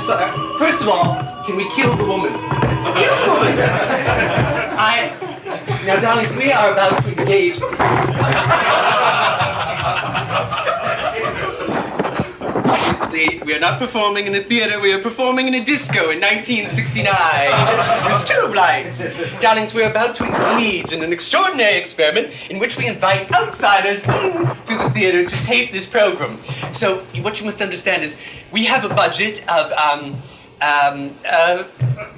sorry. First of all, can we kill the woman? Kill the woman! Now, darlings, we are about to engage. Obviously, we are not performing in a theater, we are performing in a disco in 1969. With strobe lights. Darlings, we are about to engage in an extraordinary experiment in which we invite outsiders into the theater to tape this program. So, what you must understand is, we have a budget of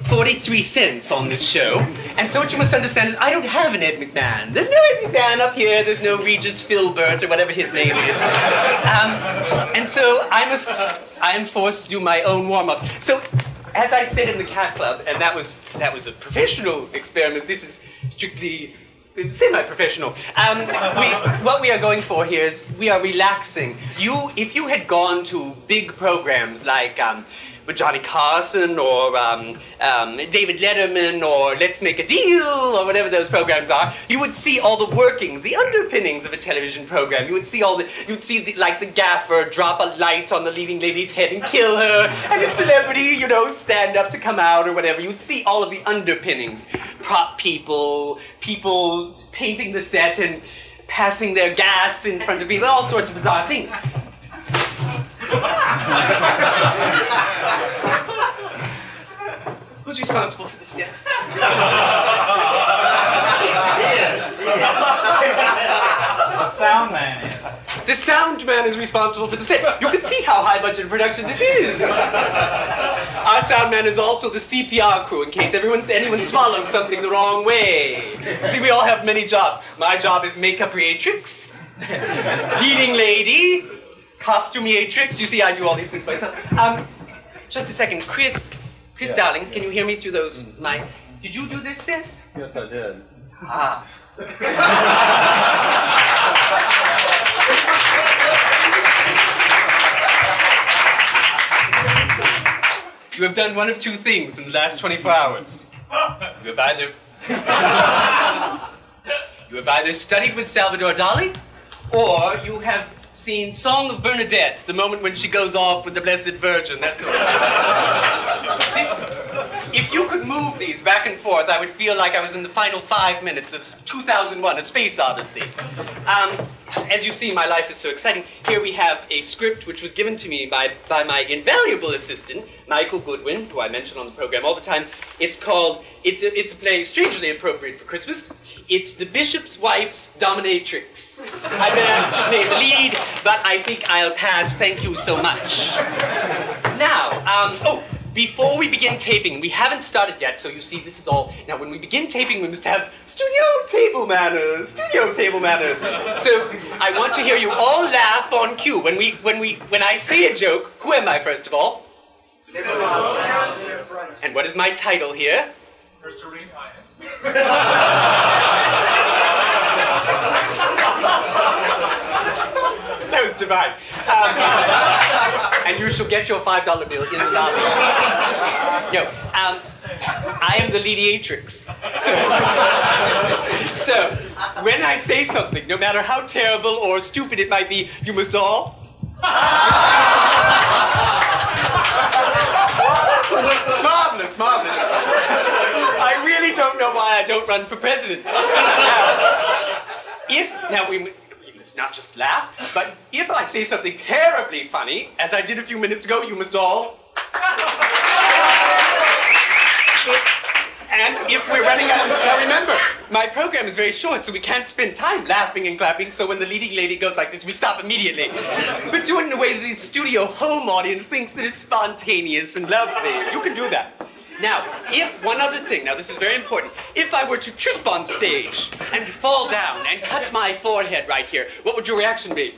43 cents on this show. And so what you must understand is I don't have an Ed McMahon. There's no Ed McMahon up here. There's no Regis Philbert or whatever his name is. And so I am forced to do my own warm-up. So as I said in the Cat Club, and that was a professional experiment. This is strictly semi-professional. What we are going for here is we are relaxing. If you had gone to big programs like with Johnny Carson or David Letterman or Let's Make a Deal or whatever those programs are, you would see all the workings, the underpinnings of a television program. You would see like the gaffer drop a light on the leading lady's head and kill her, and a celebrity, stand up to come out or whatever. You would see all of the underpinnings. Prop people painting the set and passing their gas in front of people, all sorts of bizarre things. Who's responsible for this? Yes. The sound man is. The sound man is responsible for the set. You can see how high budget production this is. Our sound man is also the CPR crew in case anyone swallows something the wrong way. You see, we all have many jobs. My job is makeup-iatrix, leading lady, costumeatrix. You see, I do all these things myself. Just a second, Chris, yes. Darling, can you hear me through those mics? Did you do this set? Yes, I did. Ah. You have done one of two things in the last 24 hours. You have either studied with Salvador Dali, or you have seen Song of Bernadette, the moment when she goes off with the Blessed Virgin, that sort of thing. If you could move these back and forth, I would feel like I was in the final 5 minutes of 2001, A Space Odyssey. As you see, my life is so exciting. Here we have a script which was given to me by my invaluable assistant, Michael Goodwin, who I mention on the program all the time. It's a play strangely appropriate for Christmas. It's The Bishop's Wife's Dominatrix. I've been asked to play the lead, but I think I'll pass. Thank you so much. Now, before we begin taping, we haven't started yet, so you see this is all. Now, when we begin taping, we must have studio table manners. So, I want to hear you all laugh on cue. When I say a joke, who am I, first of all? Sybil. And what is my title here? Her Serene Highness. That was divine. And you shall get your $5 bill in the lobby. No, I am the leadiatrix. So, when I say something, no matter how terrible or stupid it might be, you must all... Marvelous. I really don't know why I don't run for president. Let's not just laugh, but if I say something terribly funny, as I did a few minutes ago, you must all... And if we're running out, now remember, my program is very short, so we can't spend time laughing and clapping, so when the leading lady goes like this, we stop immediately. But do it in a way that the studio home audience thinks that it's spontaneous and lovely. You can do that. Now, one other thing, now this is very important, if I were to trip on stage and fall down and cut my forehead right here, what would your reaction be?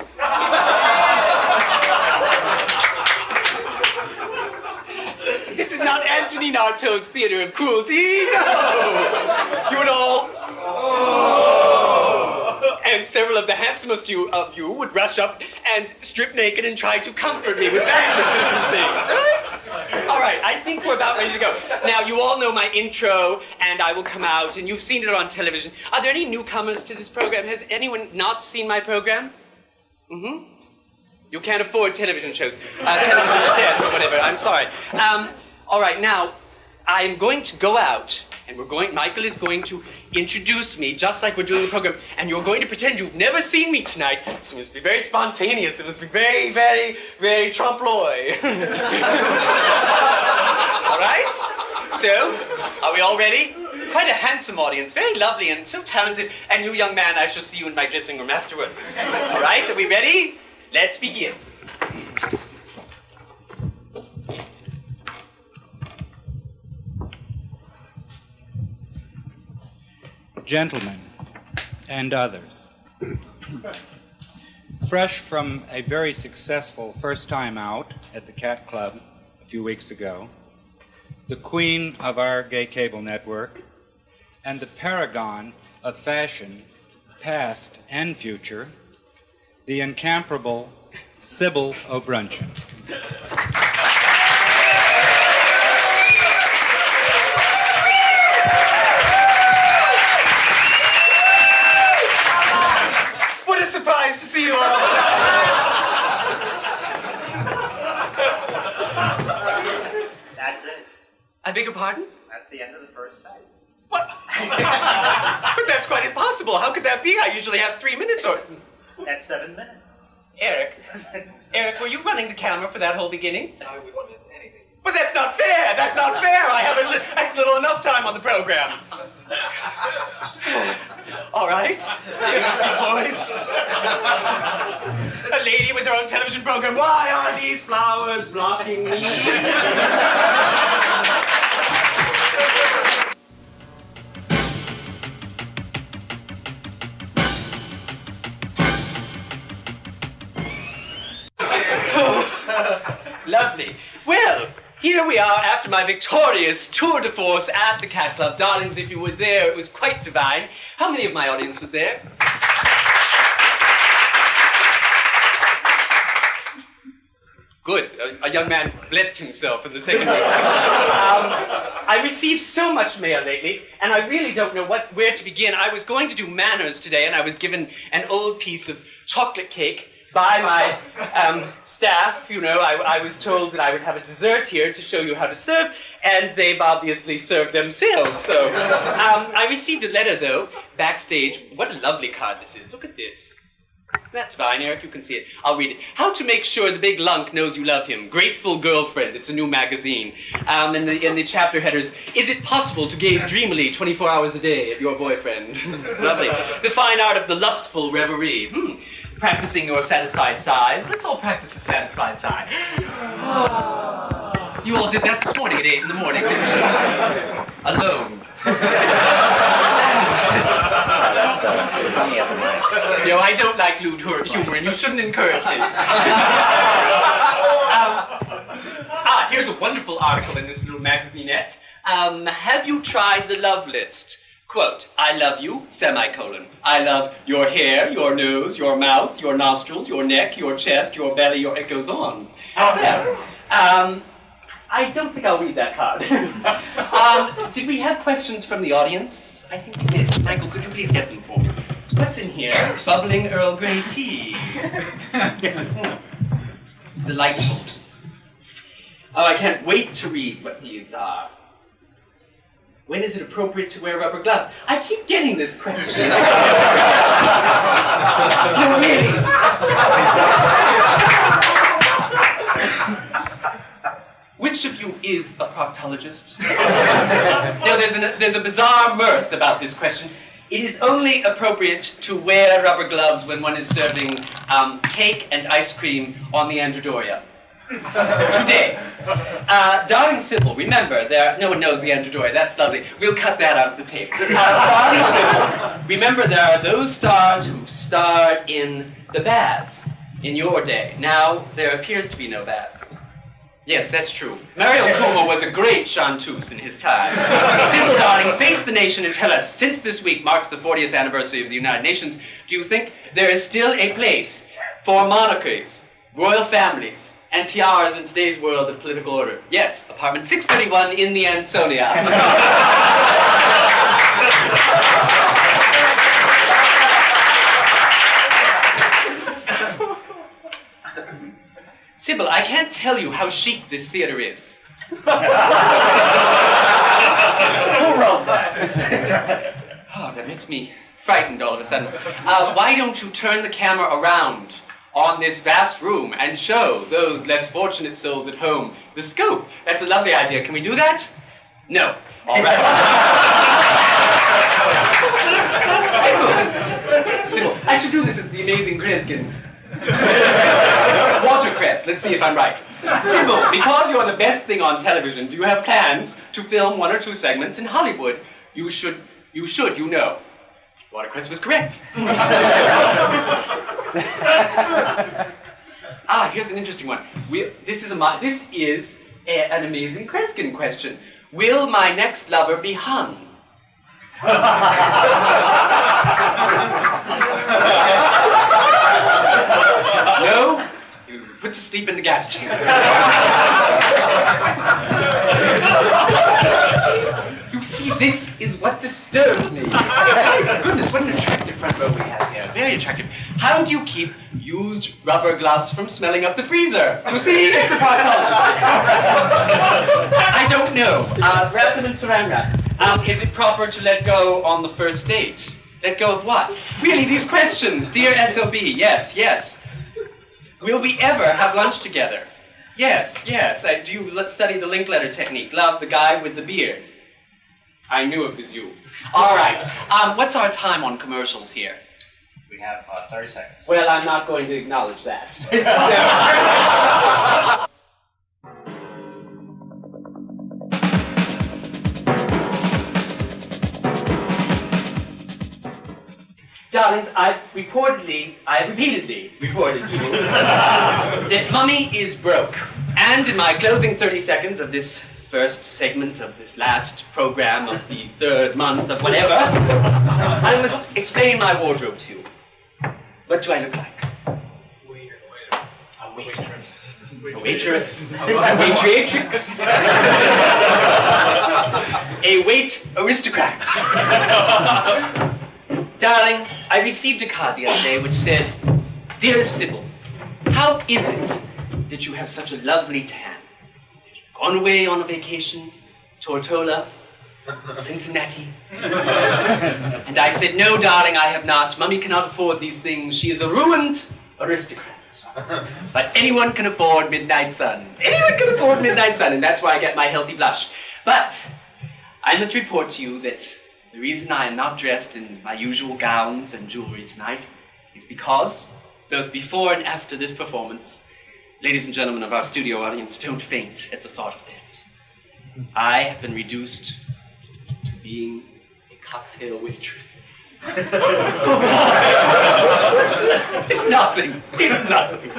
This is not Anthony Narto's theater of cruelty, no! You would all... Oh. And several of the handsomest of you would rush up and strip naked and try to comfort me with bandages and things, right? All right, I think we're about ready to go. Now, you all know my intro, and I will come out, and you've seen it on television. Are there any newcomers to this program? Has anyone not seen my program? Mm-hmm. You can't afford television shows, television sets or whatever. I'm sorry. All right, now, I'm going to go out, and Michael is going to introduce me, just like we're doing the program, and you're going to pretend you've never seen me tonight, so it must be very spontaneous. It must be very, very, very trompe-l'oeil. All right? So, are we all ready? Quite a handsome audience, very lovely and so talented. And you, young man, I shall see you in my dressing room afterwards. All right, are we ready? Let's begin. Gentlemen and others, fresh from a very successful first time out at the Cat Club a few weeks ago, the queen of our gay cable network, and the paragon of fashion, past and future, the incomparable Sybil O'Bruncheon. What a surprise to see you all! That's it. I beg your pardon? That's the end of the first sight. What? But that's quite impossible. How could that be? I usually have 3 minutes or... That's 7 minutes. Eric, were you running the camera for that whole beginning? I wouldn't miss anything. But that's not fair! That's not fair! That's little enough time on the program. All right. Boys. A lady with her own television program. Why are these flowers blocking me? Lovely. Well, here we are after my victorious tour de force at the Cat Club. Darlings, if you were there, it was quite divine. How many of my audience was there? Good. A young man blessed himself in the second row. I received so much mail lately, and I really don't know where to begin. I was going to do manners today, and I was given an old piece of chocolate cake by my staff. You know, I was told that I would have a dessert here to show you how to serve, and they've obviously served themselves. So I received a letter, though, backstage. What a lovely card this is. Look at this. Isn't that divine, Eric? You can see it. I'll read it. How to make sure the big lunk knows you love him. Grateful girlfriend. It's a new magazine. In the chapter headers, is it possible to gaze dreamily 24 hours a day at your boyfriend? Lovely. The fine art of the lustful reverie. Practicing your satisfied sighs. Let's all practice a satisfied sigh. You all did that this morning at 8 in the morning, didn't you? Alone. It's on the other mic. You know, I don't like lewd humor, and you shouldn't encourage me. Here's a wonderful article in this little magazinette. Have you tried the love list? Quote, I love you, semicolon. I love your hair, your nose, your mouth, your nostrils, your neck, your chest, your belly, it goes on. I don't think I'll read that card. Did we have questions from the audience? I think we did. Michael, could you please get them for me? What's in here? Bubbling Earl Grey tea. Delightful. Oh, I can't wait to read what these are. When is it appropriate to wear rubber gloves? I keep getting this question. No, really. Which of you is a proctologist? No, there's a bizarre mirth about this question. It is only appropriate to wear rubber gloves when one is serving cake and ice cream on the Androdoria. Today. Darling Sybil, remember, no one knows the Androdoria. That's lovely. We'll cut that out of the tape. Darling Sybil, remember there are those stars who starred in the bads in your day. Now, there appears to be no bads. Yes, that's true. Mario Cuomo was a great chanteuse in his time. Sybil, darling, face the nation and tell us, since this week marks the 40th anniversary of the United Nations, do you think there is still a place for monarchies, royal families, and tiaras in today's world of political order? Yes, apartment 631 in the Ansonia. Sybil, I can't tell you how chic this theater is. Who wrote that? Oh, that makes me frightened all of a sudden. Why don't you turn the camera around on this vast room and show those less fortunate souls at home the scope? That's a lovely idea. Can we do that? No. All right. Sybil, I should do this as the amazing Kreskin. Watercress, let's see if I'm right. Sybil, because you're the best thing on television, do you have plans to film 1 or 2 segments in Hollywood? You should, you know. Watercress was correct. Here's an interesting one. This is an amazing Kreskin question. Will my next lover be hung? No? You put to sleep in the gas chamber. You see, this is what disturbs me. Goodness, what an attractive front row we have here. Very attractive. How do you keep used rubber gloves from smelling up the freezer? You see, it's the proctology. I don't know. Wrap them in saran wrap. Is it proper to let go on the first date? Let go of what? Really, these questions, dear SOB. Yes, yes. Will we ever have lunch together? Yes, yes. Do you study the link letter technique? Love the guy with the beard. I knew it was you. All right. What's our time on commercials here? We have 30 seconds. Well, I'm not going to acknowledge that. Darlings, I've repeatedly reported to you that Mummy is broke. And in my closing 30 seconds of this first segment of this last program of the 3rd month of whatever, I must explain my wardrobe to you. What do I look like? Waiter. A waitress. A waitress. A waitratrix. A wait aristocrat. Darling, I received a card the other day which said, "Dearest Sybil, how is it that you have such a lovely tan? You've gone away on a vacation, Tortola, Cincinnati." And I said, "No, darling, I have not. Mummy cannot afford these things. She is a ruined aristocrat. But anyone can afford Midnight Sun. Anyone can afford Midnight Sun, and that's why I get my healthy blush. But I must report to you that the reason I am not dressed in my usual gowns and jewelry tonight is because, both before and after this performance, ladies and gentlemen of our studio audience, don't faint at the thought of this. I have been reduced to being a cocktail waitress." It's nothing. It's nothing.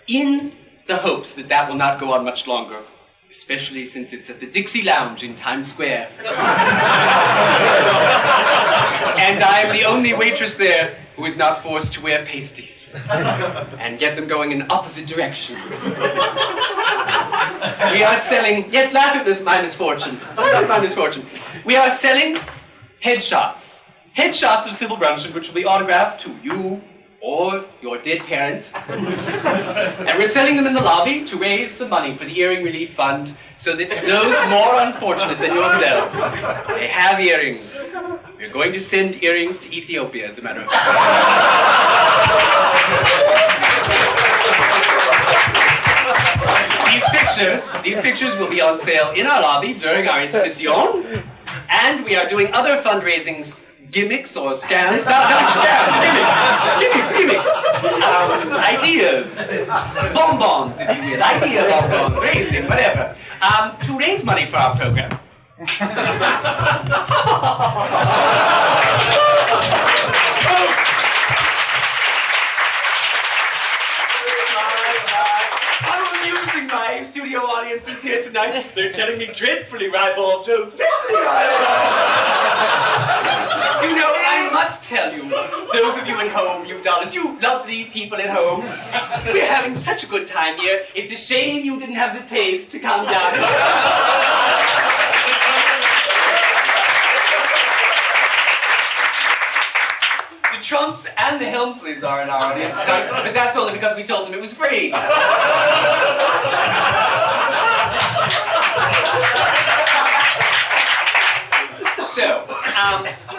In the hopes that that will not go on much longer, especially since it's at the Dixie Lounge in Times Square. And I am the only waitress there who is not forced to wear pasties and get them going in opposite directions. We are selling, yes, laugh at my misfortune. Laugh at my misfortune. We are selling headshots. Headshots of Sybil Brunson, which will be autographed to you or your dead parent. And we're selling them in the lobby to raise some money for the Earring Relief Fund so that those more unfortunate than yourselves may have earrings. We're going to send earrings to Ethiopia, as a matter of fact. These pictures will be on sale in our lobby during our intermission. And we are doing other fundraisings, gimmicks or scams. Not scams, gimmicks. Ideas. Bonbons, if you will. Idea bonbons, raising, whatever. To raise money for our program. How amusing my studio audience is here tonight. They're telling me dreadfully ribald jokes. Dreadfully ribald. You know, I must tell you, those of you at home, you darlings, you lovely people at home, we're having such a good time here. It's a shame you didn't have the taste to come down. The Trumps and the Helmsleys are in our audience tonight, but that's only because we told them it was free. So,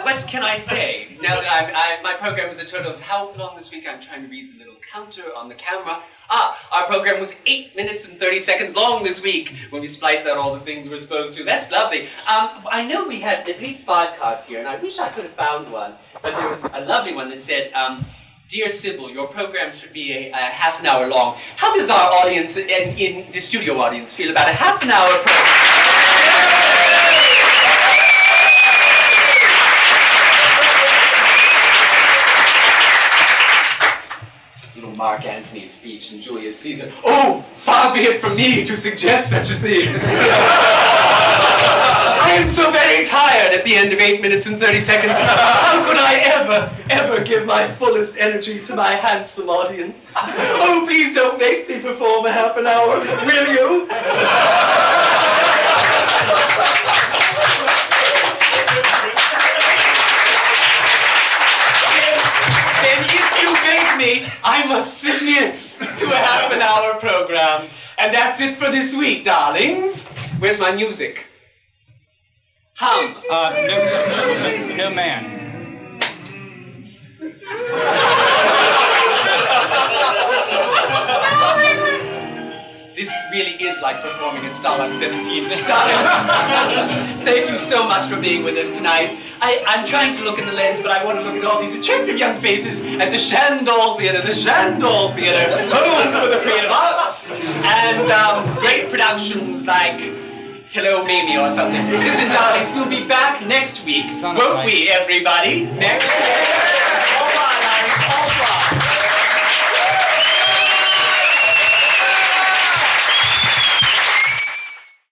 what can I say? Now that my program was a total of how long this week? I'm trying to read the little counter on the camera. Our program was 8 minutes and 30 seconds long this week when we spliced out all the things we're supposed to. That's lovely. I know we had at least 5 cards here, and I wish I could have found one, but there was a lovely one that said, Dear Sybil, your program should be a half an hour long. How does our audience, in the studio audience, feel about a half an hour program? Little Mark Antony's speech and Julius Caesar. Oh, far be it from me to suggest such a thing. I am so very tired at the end of 8 minutes and 30 seconds. How could I ever give my fullest energy to my handsome audience? Oh, please don't make me perform a half an hour, will you? Then if you beg me, I must submit to a half an hour program. And that's it for this week, darlings. Where's my music? Hum. No man. This really is like performing in Stalag 17. Darlings, thank you so much for being with us tonight. I'm trying to look in the lens, but I want to look at all these attractive young faces at the Sandoval Theatre, home for the creative arts, and great productions like Hello Mamie or something. Listen, darlings, we'll be back next week, won't we, everybody? Next week.